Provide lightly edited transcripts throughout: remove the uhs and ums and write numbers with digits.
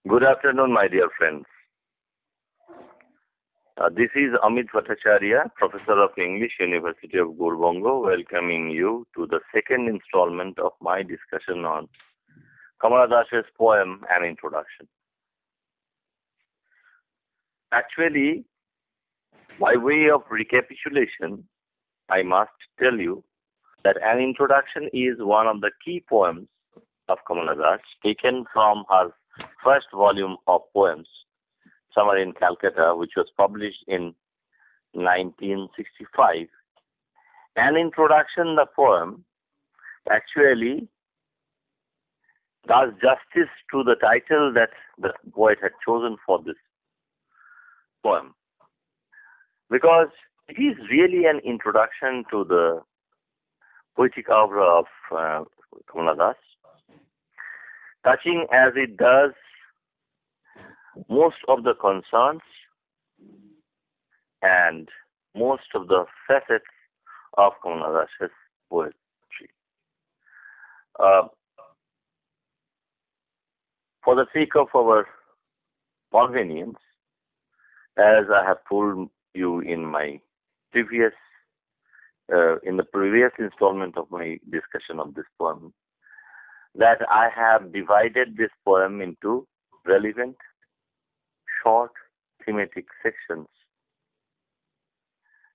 Good afternoon, my dear friends. This is Amit Bhattacharya, Professor of English, University of Gurbango, welcoming you to the second installment of my discussion on Kamala Das's poem, An Introduction. Actually, by way of recapitulation, I must tell you that An Introduction is one of the key poems of Kamala Das, taken from her first volume of poems, Summer in Calcutta, which was published in 1965. An Introduction, the poem, actually does justice to the title that the poet had chosen for this poem, because it is really an introduction to the poetic oeuvre of Kamala Das, touching as it does most of the concerns and most of the facets of Kamala Das's poetry. For the sake of our convenience, as I have told you in my previous installment of my discussion of this poem, that I have divided this poem into relevant, short, thematic sections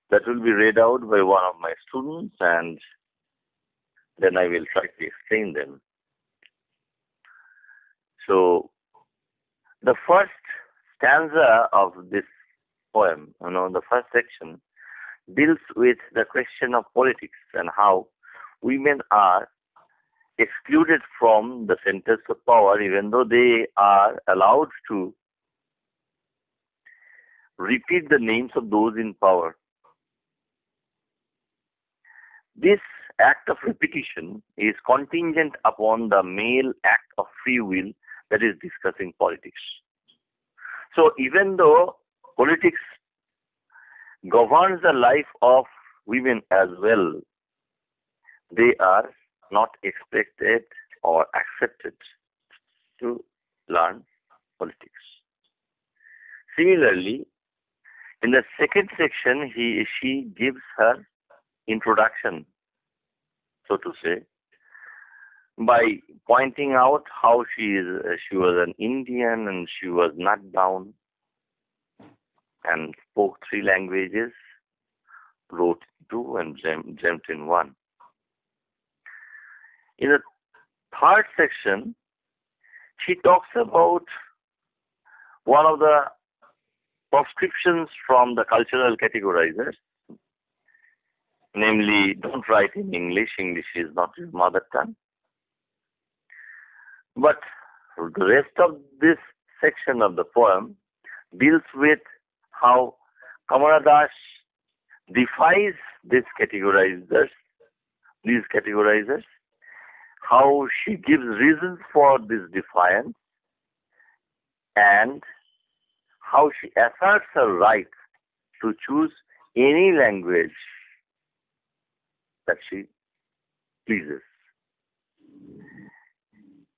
that will be read out by one of my students, and then I will try to explain them. So, the first stanza of this poem, the first section, deals with the question of politics and how women are excluded from the centers of power, even though they are allowed to repeat the names of those in power. This act of repetition is contingent upon the male act of free will that is discussing politics. So even though politics governs the life of women as well, they are not expected or accepted to learn politics. Similarly, in the second section, she gives her introduction, so to say, by pointing out how she was an Indian and she was not down and spoke 3 languages, wrote 2 and dreamt in 1. In the third section, she talks about one of the prescriptions from the cultural categorizers, namely, don't write in English. English is not your mother tongue. But the rest of this section of the poem deals with how Kamala Das defies these categorizers, how she gives reasons for this defiance, and how she asserts her right to choose any language that she pleases.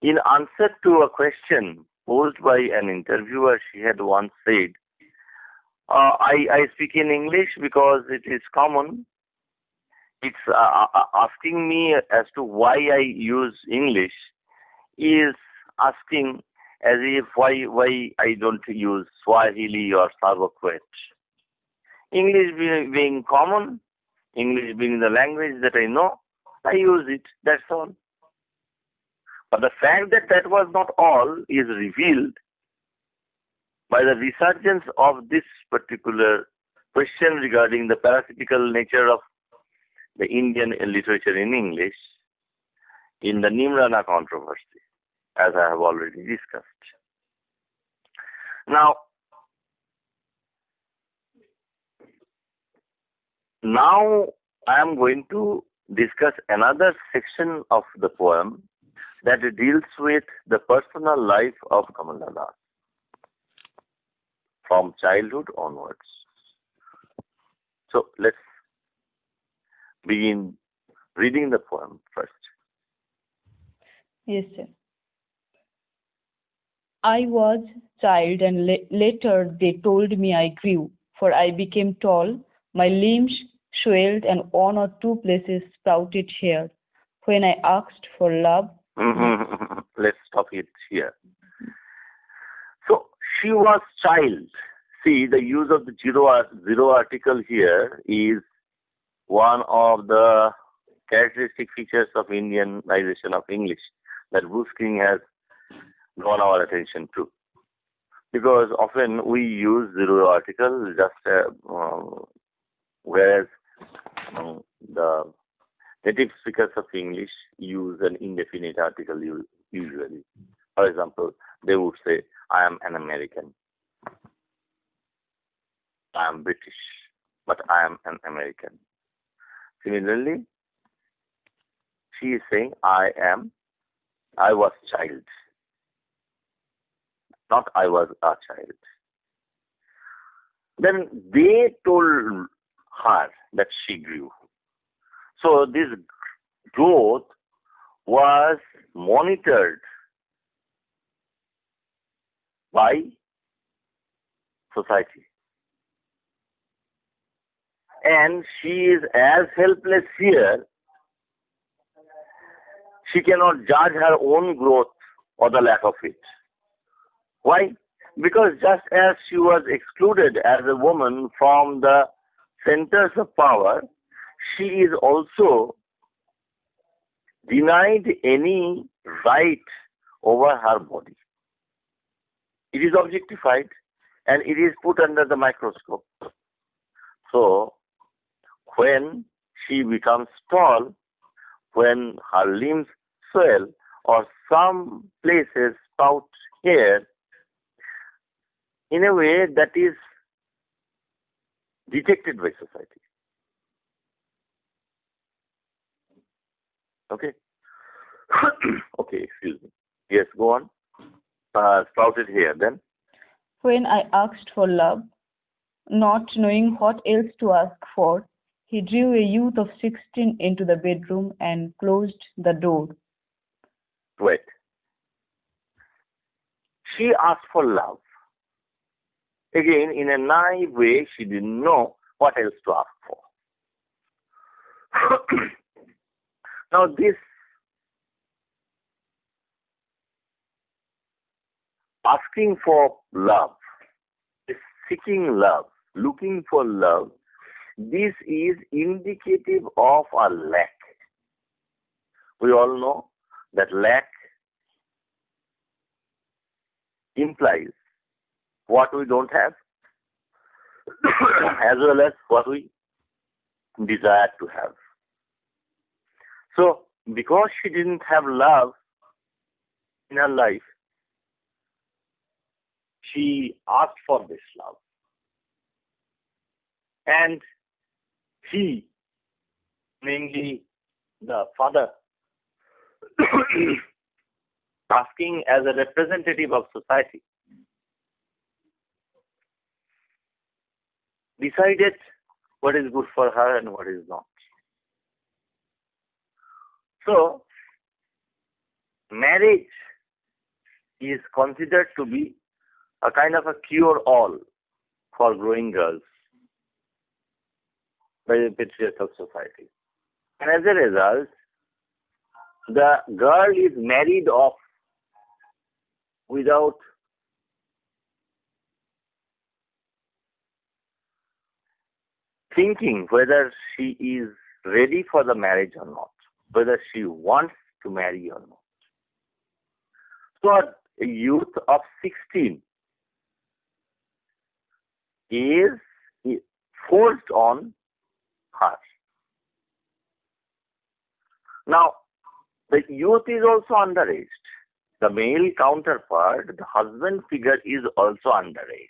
In answer to a question posed by an interviewer, she had once said, I speak in English because it is common. It's asking me as to why I use English is asking as if why I don't use Swahili or Sanskrit. English being common, English being the language that I know, I use it, that's all. But the fact that that was not all is revealed by the resurgence of this particular question regarding the parasitical nature of the Indian literature in English in the Nimrana controversy, as I have already discussed. Now I am going to discuss another section of the poem that deals with the personal life of Kamala Das from childhood onwards. So let's begin reading the poem first. Yes, sir. I was child and later they told me I grew, for I became tall, my limbs swelled and one or two places sprouted hair. When I asked for love, Let's stop it here. So she was child. See, the use of the zero article here is one of the characteristic features of Indianization of English that Bruce King has drawn our attention to. Because often we use zero article whereas the native speakers of English use an indefinite article usually. For example, they would say, I am an American. I am British, but I am an American. Similarly, she is saying, I was child, not I was a child. Then they told her that she grew. So this growth was monitored by society. And she is as helpless here. She cannot judge her own growth or the lack of it. Why? Because just as she was excluded as a woman from the centers of power, she is also denied any right over her body. It is objectified and it is put under the microscope. So, when she becomes tall, when her limbs swell or some places spout hair, in a way that is detected by society. Okay? Okay, excuse me. Yes, go on. Sprouted hair, then? when I asked for love, not knowing what else to ask for, he drew a youth of 16 into the bedroom and closed the door. Wait. She asked for love. Again, in a naive way, she didn't know what else to ask for. Now, this asking for love, this seeking love, looking for love, this is indicative of a lack. We all know that lack implies what we don't have as well as what we desire to have. So, because she didn't have love in her life, she asked for this love. And he, namely the father, asking as a representative of society, decided what is good for her and what is not. So, marriage is considered to be a kind of a cure-all for growing girls by the patriarchal society. And as a result, the girl is married off without thinking whether she is ready for the marriage or not, whether she wants to marry or not. So a youth of 16 is forced on her. Now, the youth is also underaged. The male counterpart, the husband figure, is also underaged.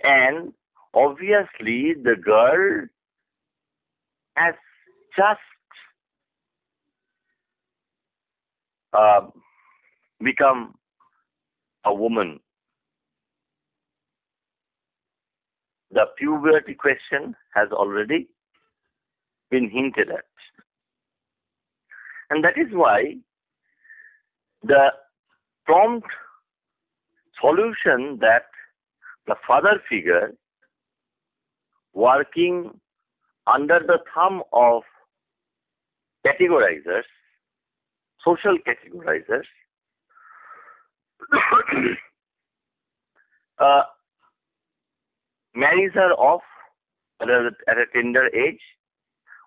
And obviously, the girl has just become a woman. The puberty question has already been hinted at. And that is why the prompt solution that the father figure, working under the thumb of categorizers, social categorizers, uh, marries her off at a tender age.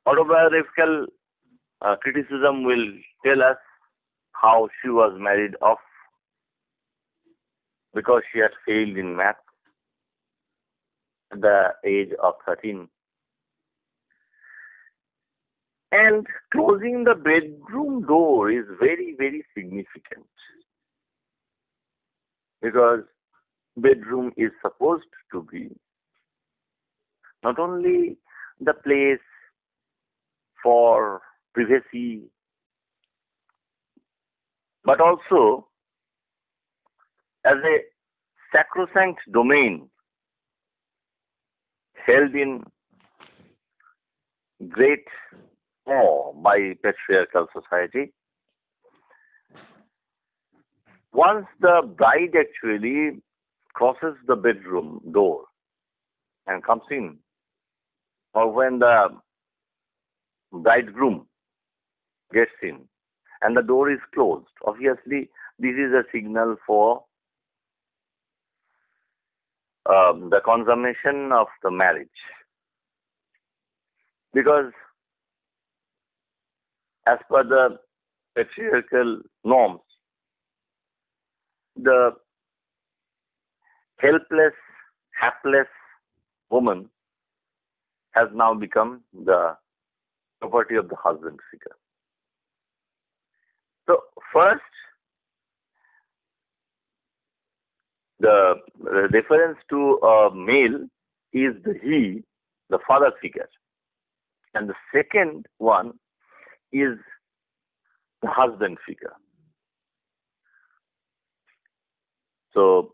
Autobiographical criticism will tell us how she was married off because she had failed in math at the age of 13. And closing the bedroom door is very, very significant because bedroom is supposed to be not only the place for privacy, but also as a sacrosanct domain held in great awe by patriarchal society. Once the bride actually crosses the bedroom door and comes in, or when the bridegroom gets in and the door is closed, obviously this is a signal for the consummation of the marriage. Because as per the patriarchal norms, the helpless, hapless woman has now become the property of the husband figure. So first, the reference to a male is the he, the father figure. And the second one is the husband figure. So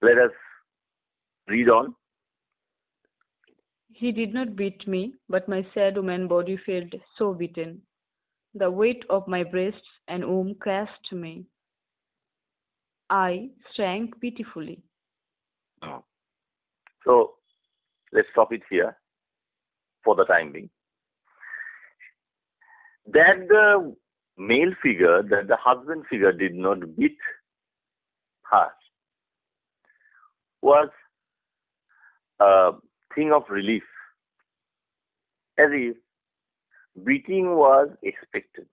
let us read on. He did not beat me, but my sad woman body felt so beaten. The weight of my breasts and womb crushed me. I shrank pitifully. So let's stop it here for the time being. That the male figure, that the husband figure did not beat her was a thing of relief, as if beating was expected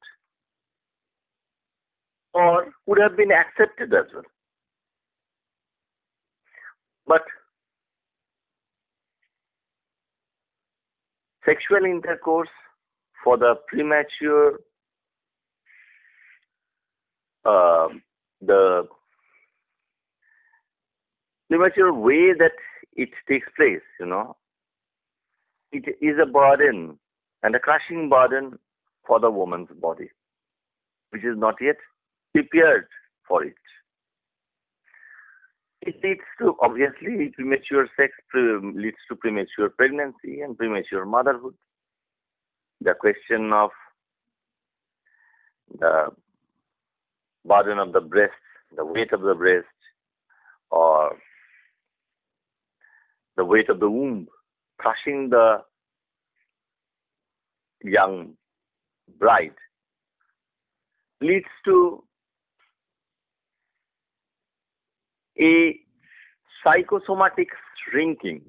or would have been accepted as well. But sexual intercourse for the premature, the premature way that it takes place, it is a burden and a crushing burden for the woman's body, which is not yet prepared for it. It leads to, obviously, premature sex leads to premature pregnancy and premature motherhood. The question of the burden of the breast, the weight of the breast, or the weight of the womb, crushing the young bride, leads to a psychosomatic shrinking.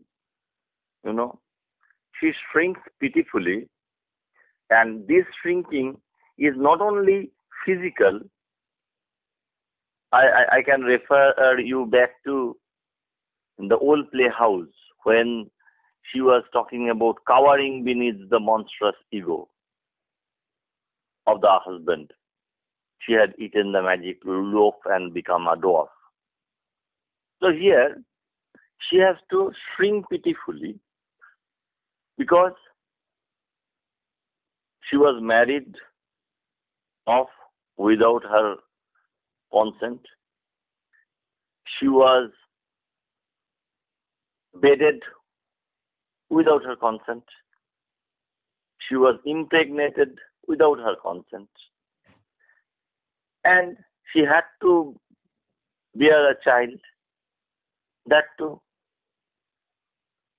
She shrinks pitifully, and this shrinking is not only physical. I can refer you back to the old playhouse when she was talking about cowering beneath the monstrous ego of the husband. She had eaten the magic loaf and become a dwarf. So here, she has to shrink pitifully because she was married off without her consent. She was bedded without her consent. She was impregnated without her consent. And she had to bear a child, that too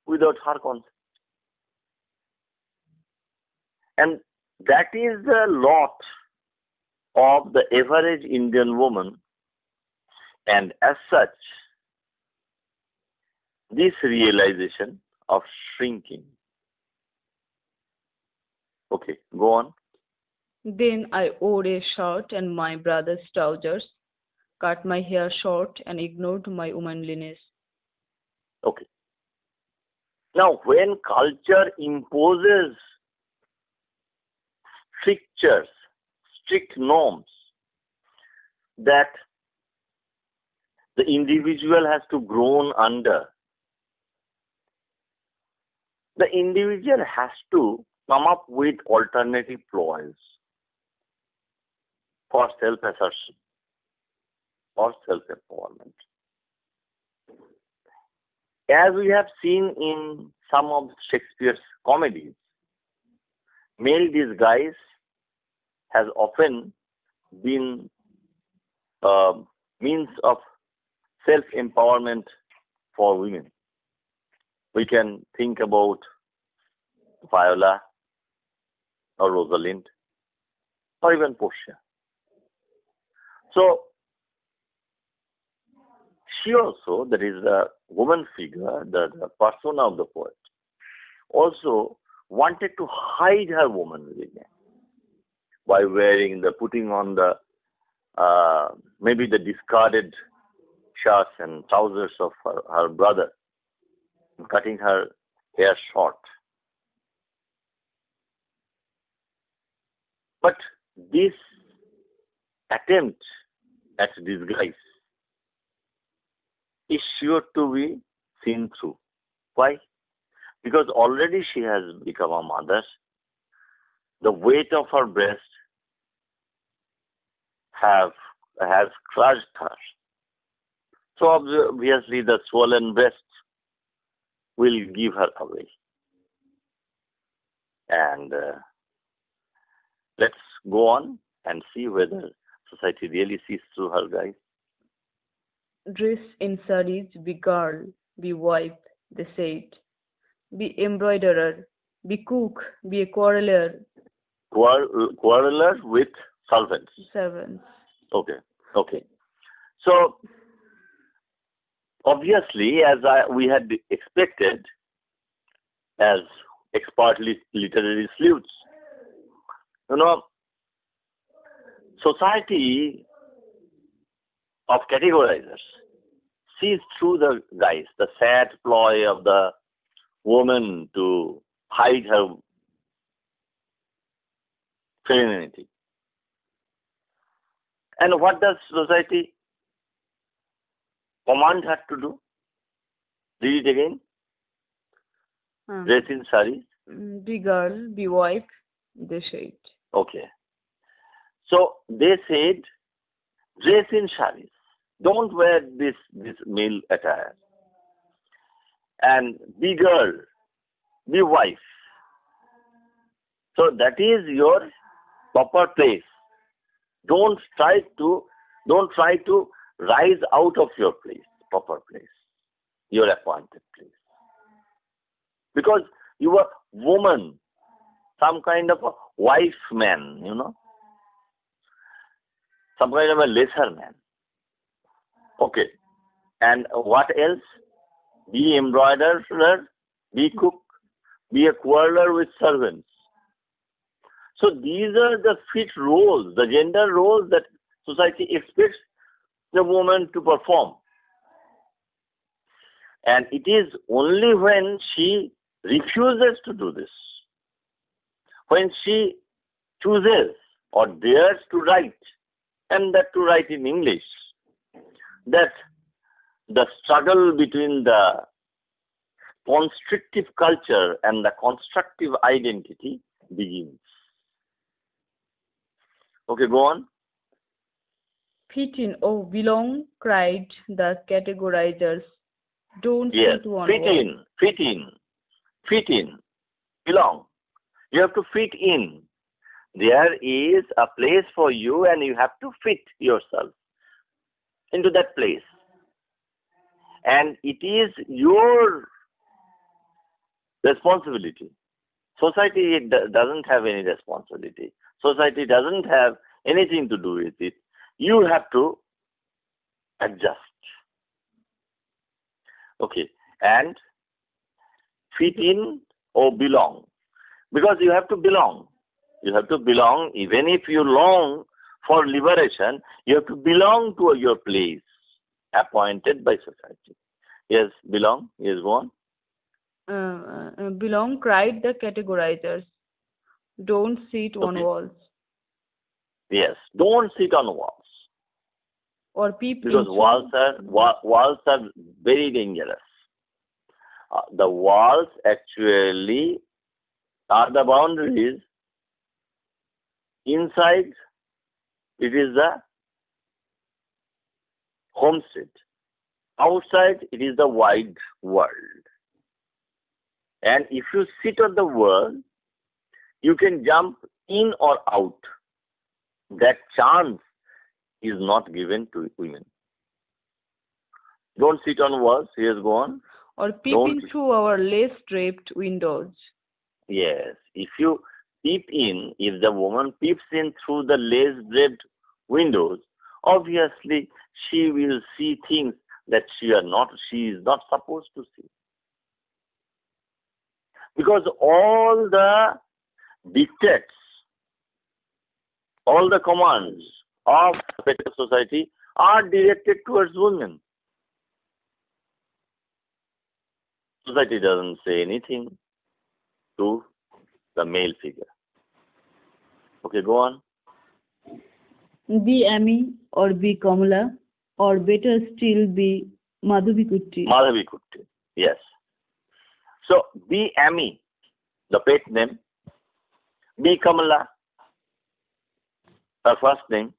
without her consent. And that is the lot of the average Indian woman, and as such, this realization of shrinking. Okay, go on. Then I wore a shirt and my brother's trousers, cut my hair short, and ignored my womanliness. Okay. Now, when culture imposes strictures, strict norms that the individual has to groan under, the individual has to come up with alternative ploys for self-assertion or self-empowerment. As we have seen in some of Shakespeare's comedies, male disguise has often been a means of self-empowerment for women. We can think about Viola or Rosalind or even Portia. So, she also, that is the woman figure, the persona of the poet, also wanted to hide her womanliness by putting on the maybe the discarded shirts and trousers of her brother, cutting her hair short. But this attempt at disguise is sure to be seen through. Why? Because already she has become a mother. The weight of her breast has crushed her. So obviously the swollen breast will give her away. And let's go on and see whether society really sees through her, guys. Dress in sarees, be girl, be wife, they said. Be embroiderer, be cook, be a quarreler, Quarreler with servants. servants. Okay. Okay. So obviously, we had expected, as expert literary sleuths, you know, society of categorizers sees through the guys, the sad ploy of the woman to hide her femininity. And what does society command her to do? Read it again. Uh, Dress in saris. be girl, be wife, they said. Okay. So they said, dress in saris. Don't wear this male attire. And be girl, be wife. So that is your proper place. Don't try to rise out of your place, proper place, your appointed place. Because you are woman, some kind of a wife man, some kind of a lesser man. Okay. And what else? Be embroiderer, be cook, be a quarreler with servants. So these are the fit roles, the gender roles that society expects the woman to perform. And it is only when she refuses to do this, when she chooses or dares to write, and that to write in English, that the struggle between the constrictive culture and the constructive identity begins. Okay, go on. Fit in, oh, belong, cried the categorizers. Don't Yes, fit one fit word. in, belong. You have to fit in. There is a place for you and you have to fit yourself. into that place. And it is your responsibility. Society doesn't have any responsibility. Society doesn't have anything to do with it. You have to adjust. Okay. And fit in or belong. Because you have to belong. You have to belong. Even if you long for liberation, you have to belong to your place appointed by society. Yes, belong. Yes, go on. Belong, cried the categorizers. Don't sit on Okay. walls. Yes, don't sit on walls. Or peep Because into. walls are very dangerous. The walls actually are the boundaries. Inside, it is the homestead. Outside, it is the wide world. And if you sit on the world, you can jump in or out. That chance is not given to women. Don't sit on walls. Yes, go on. Or peep Don't. in through our lace-draped windows. Yes. If you peep in, if the woman peeps in through the lace-draped windows, obviously she will see things that she is not supposed to see. Because all the dictates, all the commands of the better society are directed towards women. Society doesn't say anything to the male figure. Okay, go on. Be Amy or be Kamala, or better still be Madhavikutty. Madhavikutty. Yes. So, be Amy, the pet name. Be Kamala, her first name.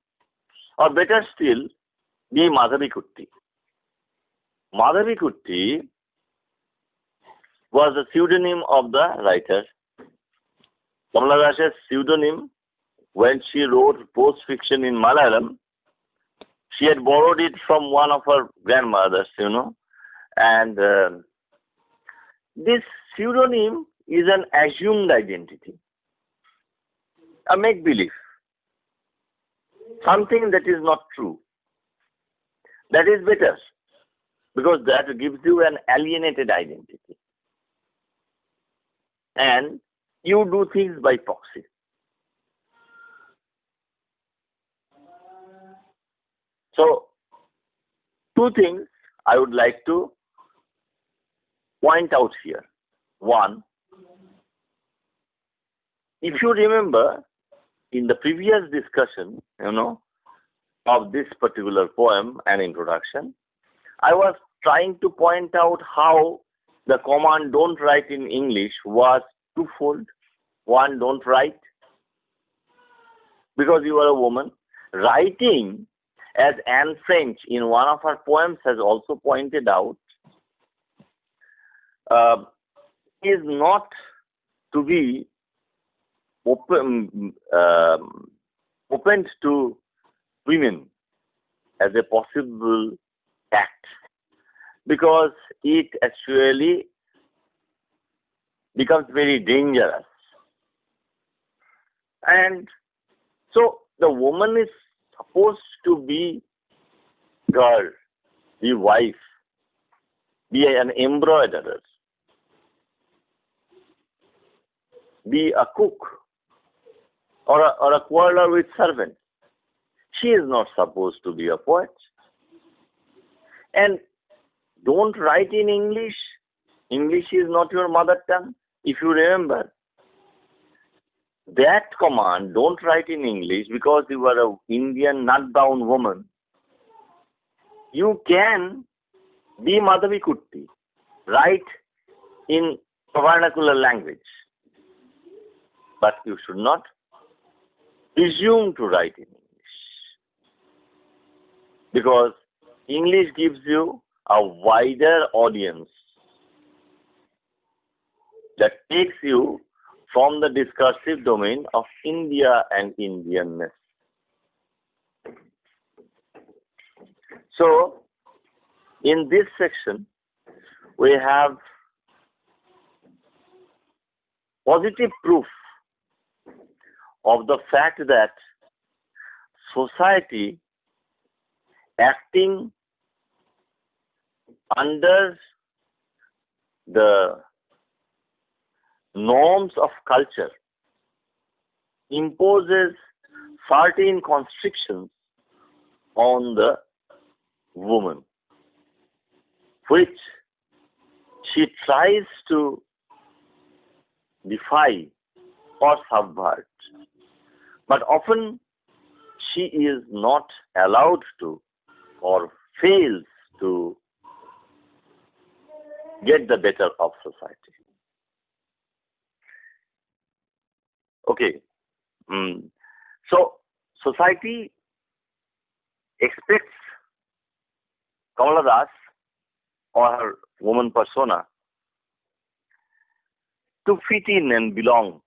Or better still, be Madhavikutty. Madhavikutty was the pseudonym of the writer. Kamala Das's pseudonym, when she wrote post-fiction in Malayalam, she had borrowed it from one of her grandmothers, and this pseudonym is an assumed identity, a make-believe, something that is not true. That is better, because that gives you an alienated identity. And you do things by proxy. So, two things I would like to point out here. One, if you remember, in the previous discussion, of this particular poem and introduction, I was trying to point out how the command "don't write" in English was twofold. One, don't write, because you are a woman. Writing, as Anne French in one of her poems has also pointed out, is not to be opened to women as a possible act, because it actually becomes very dangerous. And so the woman is supposed to be girl, be wife, be an embroiderer, be a cook, or a quarreler with servants. She is not supposed to be a poet. And don't write in English. English is not your mother tongue. If you remember, that command, don't write in English, because you are an Indian nut-brown woman, you can be Madhavikutty, write in vernacular language. But you should not presume to write in English, because English gives you a wider audience that takes you from the discursive domain of India and Indianness. So, in this section, we have positive proof of the fact that society acting under the norms of culture imposes certain constrictions on the woman, which she tries to defy or subvert. But often she is not allowed to or fails to get the better of society. Okay. So society expects Kamala Das or her woman persona to fit in and belong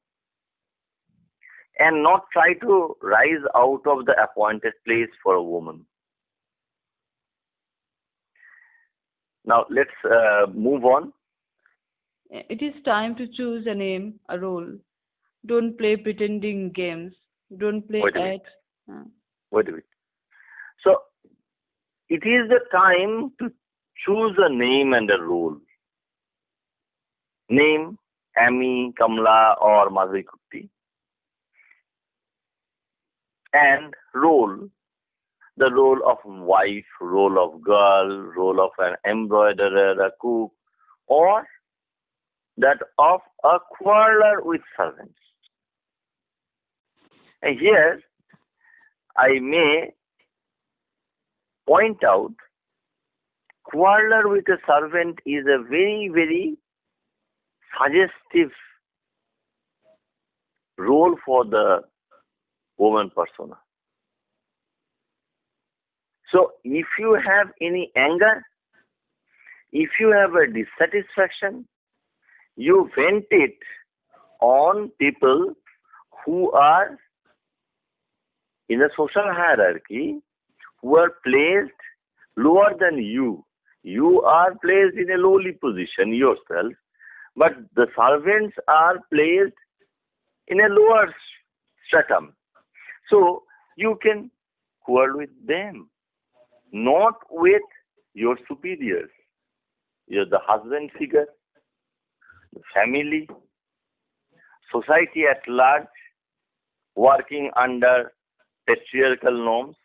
and not try to rise out of the appointed place for a woman. Now let's move on. It is time to choose a name, a role. Don't play pretending games. Don't play Wait a minute. at. Wait a minute. So it is the time to choose a name and a role. Name, Amy, Kamala or Madhuri Kutty. And role, the role of wife, role of girl, role of an embroiderer, a cook, or that of a quarreler with servants. And here, I may point out, quarreler with a servant is a very, very suggestive role for the woman persona. So, if you have any anger, if you have a dissatisfaction, you vent it on people who are in a social hierarchy, who are placed lower than you. You are placed in a lowly position yourself, but the servants are placed in a lower stratum. So you can quarrel with them, not with your superiors. You're the husband figure, the family, society at large, working under patriarchal norms.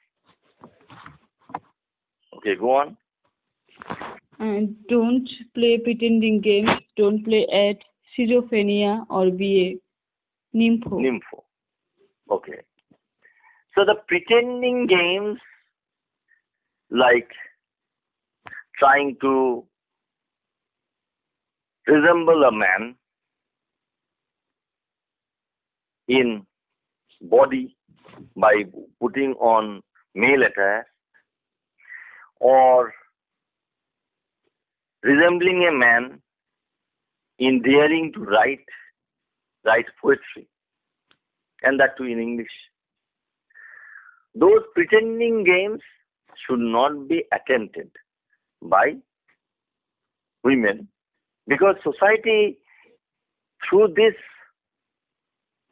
Okay, go on. And don't play pretending games. Don't play at schizophrenia or be a nympho. Nympho. Okay. So the pretending games like trying to resemble a man in body by putting on male attire or resembling a man in daring to write poetry, and that too in English. Those pretending games should not be attempted by women because society through this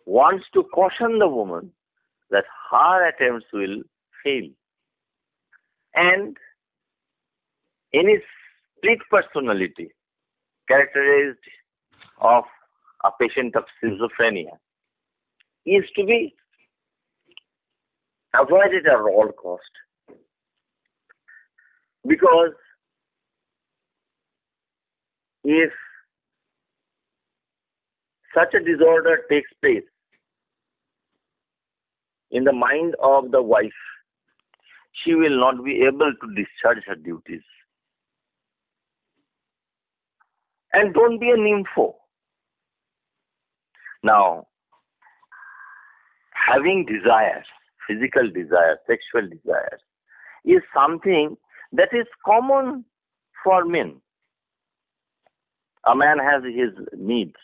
wants to caution the woman that her attempts will fail. And any split personality characterized of a patient of schizophrenia is to be avoided at all cost. Because if such a disorder takes place in the mind of the wife, she will not be able to discharge her duties. And don't be a nympho. Now, having desires, physical desires, sexual desires, is something that is common for men. A man has his needs.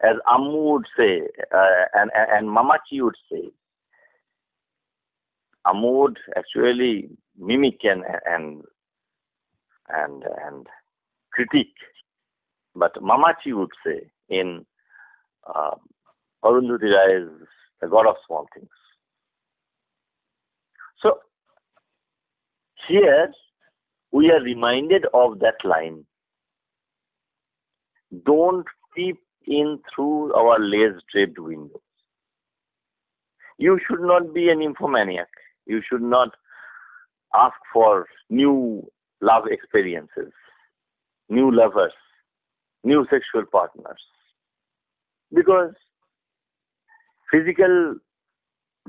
As Ammu would say, and Mamachi would say, Ammu would actually mimic and critique. But Mamachi would say in uh, Arundhati Ray's The God of Small Things. So here we are reminded of that line. Don't peep in through our lace-draped windows. You should not be an infomaniac. You should not ask for new love experiences, new lovers, new sexual partners. Because physical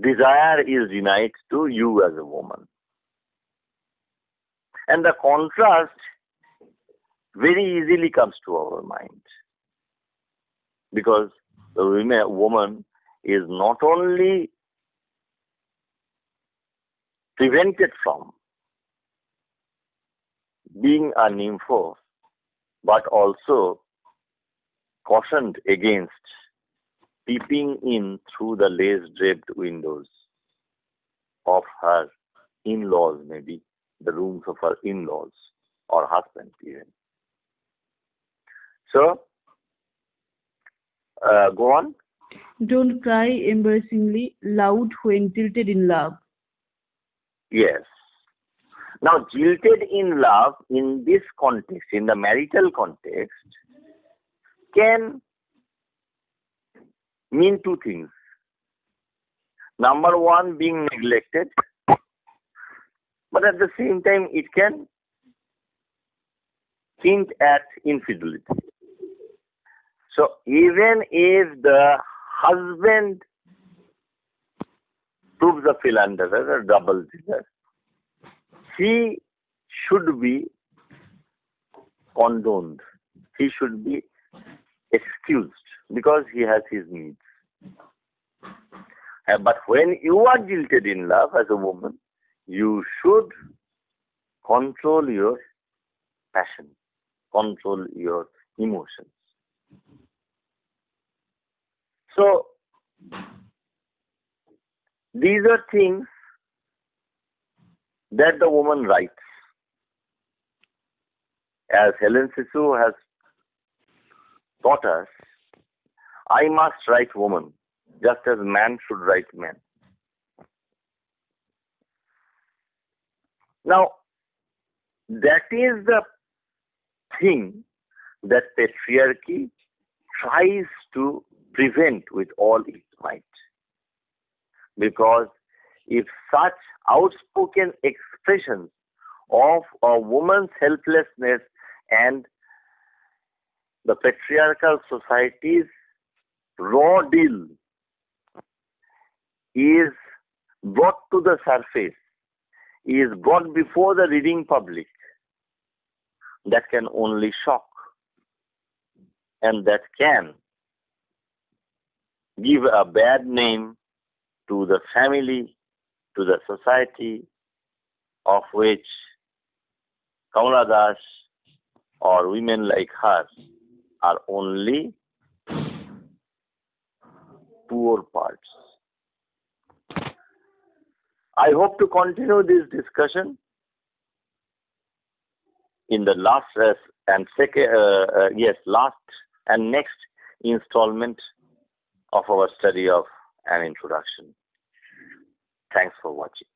desire is denied to you as a woman. And the contrast very easily comes to our mind. Because the woman is not only prevented from being a nympho, but also cautioned against peeping in through the lace-draped windows of her in-laws, maybe the rooms of her in-laws or husband even. So, go on. Don't cry embarrassingly loud when tilted in love. Yes. Now, jilted in love in this context, in the marital context, can mean two things. Number one, being neglected, but at the same time, it can hint at infidelity. So, even if the husband proves a philanderer, a double dealer, he should be condoned. He should be excused because he has his needs. But when you are jilted in love as a woman, you should control your passion, control your emotions. So, these are things that the woman writes. As Helen Sisu has taught us, I must write woman, just as man should write man. Now, that is the thing that patriarchy tries to prevent with all its might. Because if such outspoken expressions of a woman's helplessness and the patriarchal society's raw deal is brought to the surface, is brought before the reading public, that can only shock and that can give a bad name to the family, to the society of which Kamala Das or women like her are only poor parts. I hope to continue this discussion in the last last and next installment of our study of an introduction. Thanks for watching.